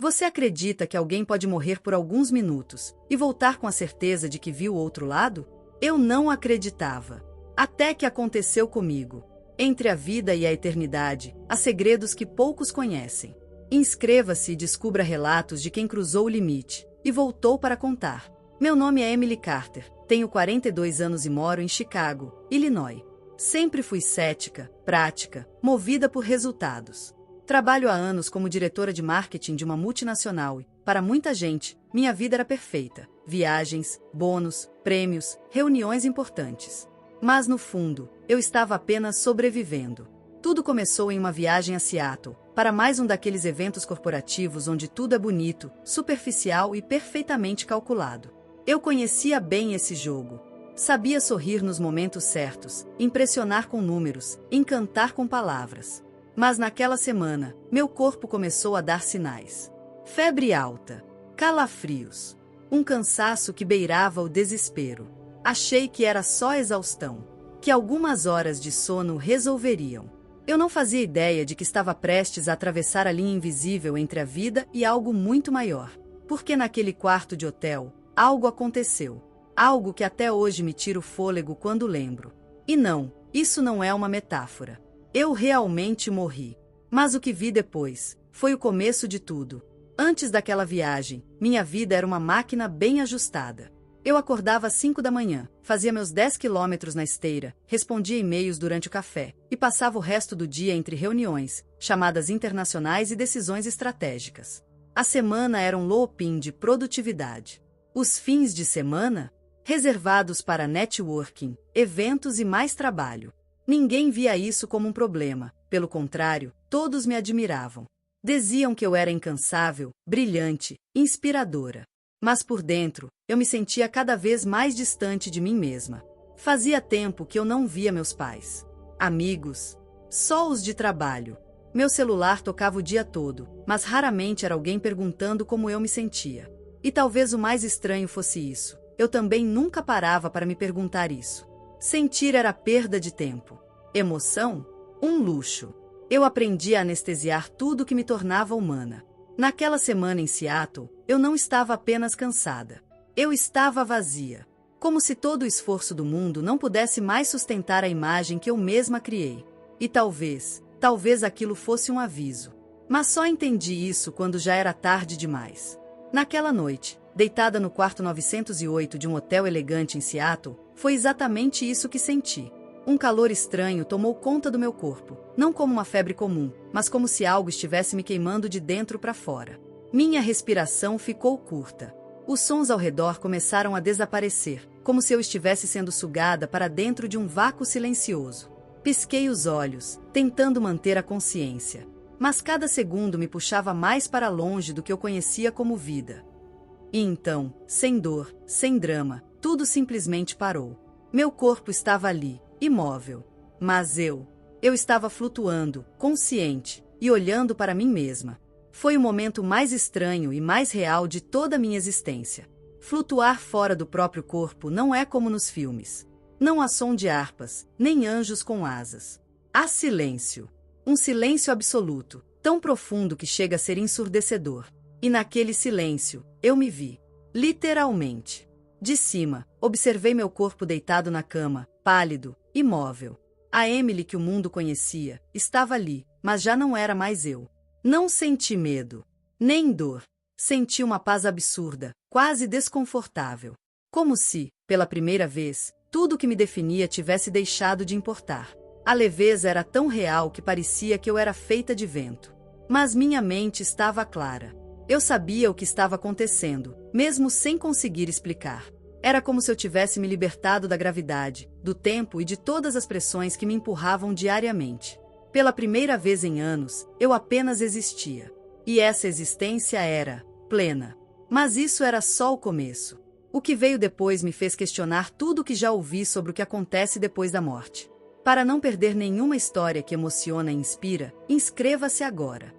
Você acredita que alguém pode morrer por alguns minutos e voltar com a certeza de que viu o outro lado? Eu não acreditava. Até que aconteceu comigo. Entre a vida e a eternidade, há segredos que poucos conhecem. Inscreva-se e descubra relatos de quem cruzou o limite e voltou para contar. Meu nome é Emily Carter, tenho 42 anos e moro em Chicago, Illinois. Sempre fui cética, prática, movida por resultados. Trabalho há anos como diretora de marketing de uma multinacional e, para muita gente, minha vida era perfeita. Viagens, bônus, prêmios, reuniões importantes. Mas, no fundo, eu estava apenas sobrevivendo. Tudo começou em uma viagem a Seattle, para mais um daqueles eventos corporativos onde tudo é bonito, superficial e perfeitamente calculado. Eu conhecia bem esse jogo. Sabia sorrir nos momentos certos, impressionar com números, encantar com palavras. Mas naquela semana, meu corpo começou a dar sinais. Febre alta, calafrios, um cansaço que beirava o desespero. Achei que era só exaustão, que algumas horas de sono resolveriam. Eu não fazia ideia de que estava prestes a atravessar a linha invisível entre a vida e algo muito maior. Porque naquele quarto de hotel, algo aconteceu. Algo que até hoje me tira o fôlego quando lembro. E não, isso não é uma metáfora. Eu realmente morri. Mas o que vi depois foi o começo de tudo. Antes daquela viagem, minha vida era uma máquina bem ajustada. Eu acordava às 5 da manhã, fazia meus 10 quilômetros na esteira, respondia e-mails durante o café e passava o resto do dia entre reuniões, chamadas internacionais e decisões estratégicas. A semana era um looping de produtividade. Os fins de semana, reservados para networking, eventos e mais trabalho. Ninguém via isso como um problema, pelo contrário, todos me admiravam. Diziam que eu era incansável, brilhante, inspiradora. Mas por dentro, eu me sentia cada vez mais distante de mim mesma. Fazia tempo que eu não via meus pais, amigos, só os de trabalho. Meu celular tocava o dia todo, mas raramente era alguém perguntando como eu me sentia. E talvez o mais estranho fosse isso. Eu também nunca parava para me perguntar isso. Sentir era perda de tempo. Emoção? Um luxo. Eu aprendi a anestesiar tudo que me tornava humana. Naquela semana em Seattle, eu não estava apenas cansada. Eu estava vazia. Como se todo o esforço do mundo não pudesse mais sustentar a imagem que eu mesma criei. E talvez aquilo fosse um aviso. Mas só entendi isso quando já era tarde demais. Naquela noite, deitada no quarto 908 de um hotel elegante em Seattle, foi exatamente isso que senti. Um calor estranho tomou conta do meu corpo, não como uma febre comum, mas como se algo estivesse me queimando de dentro para fora. Minha respiração ficou curta. Os sons ao redor começaram a desaparecer, como se eu estivesse sendo sugada para dentro de um vácuo silencioso. Pisquei os olhos, tentando manter a consciência. Mas cada segundo me puxava mais para longe do que eu conhecia como vida. E então, sem dor, sem drama, tudo simplesmente parou. Meu corpo estava ali, imóvel. Mas eu estava flutuando, consciente, e olhando para mim mesma. Foi o momento mais estranho e mais real de toda a minha existência. Flutuar fora do próprio corpo não é como nos filmes. Não há som de harpas, nem anjos com asas. Há silêncio. Um silêncio absoluto, tão profundo que chega a ser ensurdecedor. E naquele silêncio, eu me vi. Literalmente. De cima, observei meu corpo deitado na cama, pálido, imóvel. A Emily que o mundo conhecia estava ali, mas já não era mais eu. Não senti medo, nem dor. Senti uma paz absurda, quase desconfortável. Como se, pela primeira vez, tudo que me definia tivesse deixado de importar. A leveza era tão real que parecia que eu era feita de vento. Mas minha mente estava clara. Eu sabia o que estava acontecendo, mesmo sem conseguir explicar. Era como se eu tivesse me libertado da gravidade, do tempo e de todas as pressões que me empurravam diariamente. Pela primeira vez em anos, eu apenas existia. E essa existência era plena. Mas isso era só o começo. O que veio depois me fez questionar tudo o que já ouvi sobre o que acontece depois da morte. Para não perder nenhuma história que emociona e inspira, inscreva-se agora.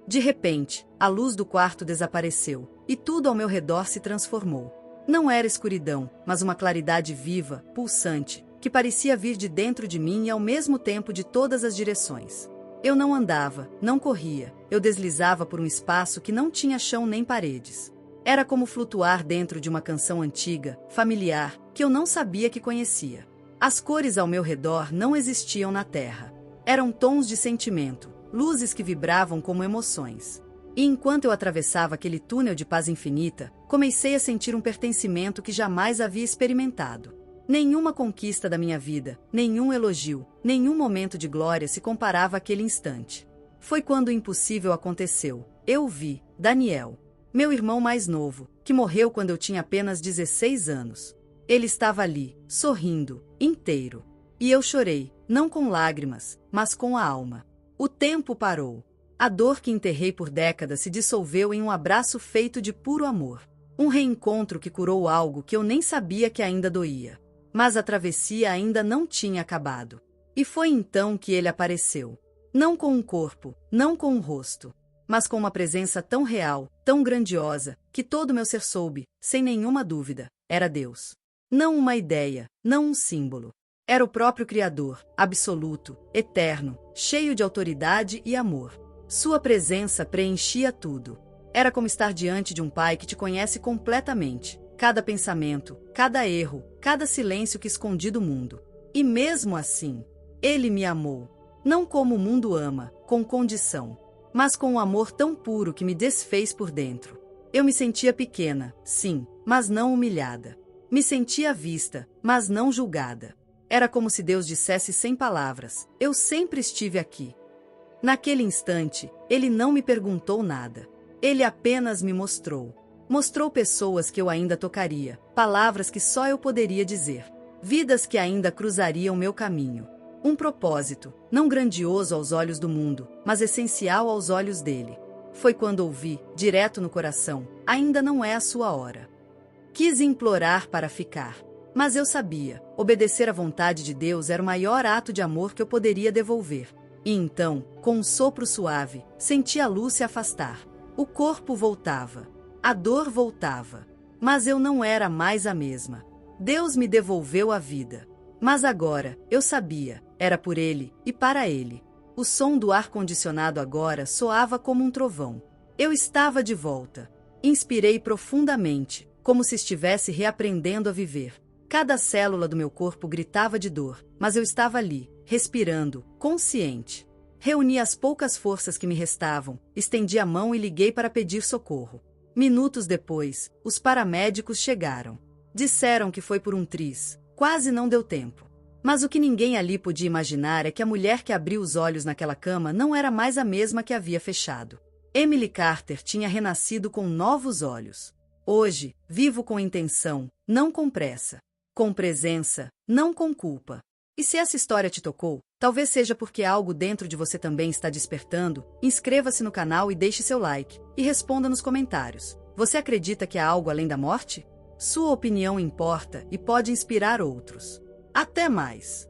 De repente, a luz do quarto desapareceu, e tudo ao meu redor se transformou. Não era escuridão, mas uma claridade viva, pulsante, que parecia vir de dentro de mim e ao mesmo tempo de todas as direções. Eu não andava, não corria, eu deslizava por um espaço que não tinha chão nem paredes. Era como flutuar dentro de uma canção antiga, familiar, que eu não sabia que conhecia. As cores ao meu redor não existiam na Terra. Eram tons de sentimento, luzes que vibravam como emoções. E enquanto eu atravessava aquele túnel de paz infinita, comecei a sentir um pertencimento que jamais havia experimentado. Nenhuma conquista da minha vida, nenhum elogio, nenhum momento de glória se comparava àquele instante. Foi quando o impossível aconteceu. Eu vi Daniel, meu irmão mais novo, que morreu quando eu tinha apenas 16 anos. Ele estava ali, sorrindo, inteiro. E eu chorei, não com lágrimas, mas com a alma. O tempo parou. A dor que enterrei por décadas se dissolveu em um abraço feito de puro amor. Um reencontro que curou algo que eu nem sabia que ainda doía. Mas a travessia ainda não tinha acabado. E foi então que ele apareceu. Não com um corpo, não com um rosto, mas com uma presença tão real, tão grandiosa, que todo meu ser soube, sem nenhuma dúvida, era Deus. Não uma ideia, não um símbolo. Era o próprio Criador, absoluto, eterno, cheio de autoridade e amor. Sua presença preenchia tudo. Era como estar diante de um pai que te conhece completamente. Cada pensamento, cada erro, cada silêncio que escondi do mundo. E mesmo assim, ele me amou. Não como o mundo ama, com condição, mas com um amor tão puro que me desfez por dentro. Eu me sentia pequena, sim, mas não humilhada. Me sentia vista, mas não julgada. Era como se Deus dissesse sem palavras: eu sempre estive aqui. Naquele instante, ele não me perguntou nada. Ele apenas me mostrou. Mostrou pessoas que eu ainda tocaria, palavras que só eu poderia dizer, vidas que ainda cruzariam meu caminho. Um propósito, não grandioso aos olhos do mundo, mas essencial aos olhos dele. Foi quando ouvi, direto no coração: ainda não é a sua hora. Quis implorar para ficar. Mas eu sabia, obedecer à vontade de Deus era o maior ato de amor que eu poderia devolver. E então, com um sopro suave, senti a luz se afastar. O corpo voltava. A dor voltava. Mas eu não era mais a mesma. Deus me devolveu a vida. Mas agora, eu sabia, era por ele e para ele. O som do ar-condicionado agora soava como um trovão. Eu estava de volta. Inspirei profundamente, como se estivesse reaprendendo a viver. Cada célula do meu corpo gritava de dor, mas eu estava ali, respirando, consciente. Reuni as poucas forças que me restavam, estendi a mão e liguei para pedir socorro. Minutos depois, os paramédicos chegaram. Disseram que foi por um triz. Quase não deu tempo. Mas o que ninguém ali podia imaginar é que a mulher que abriu os olhos naquela cama não era mais a mesma que havia fechado. Emily Carter tinha renascido com novos olhos. Hoje, vivo com intenção, não com pressa. Com presença, não com culpa. E se essa história te tocou, talvez seja porque algo dentro de você também está despertando. Inscreva-se no canal e deixe seu like. E responda nos comentários. Você acredita que há algo além da morte? Sua opinião importa e pode inspirar outros. Até mais!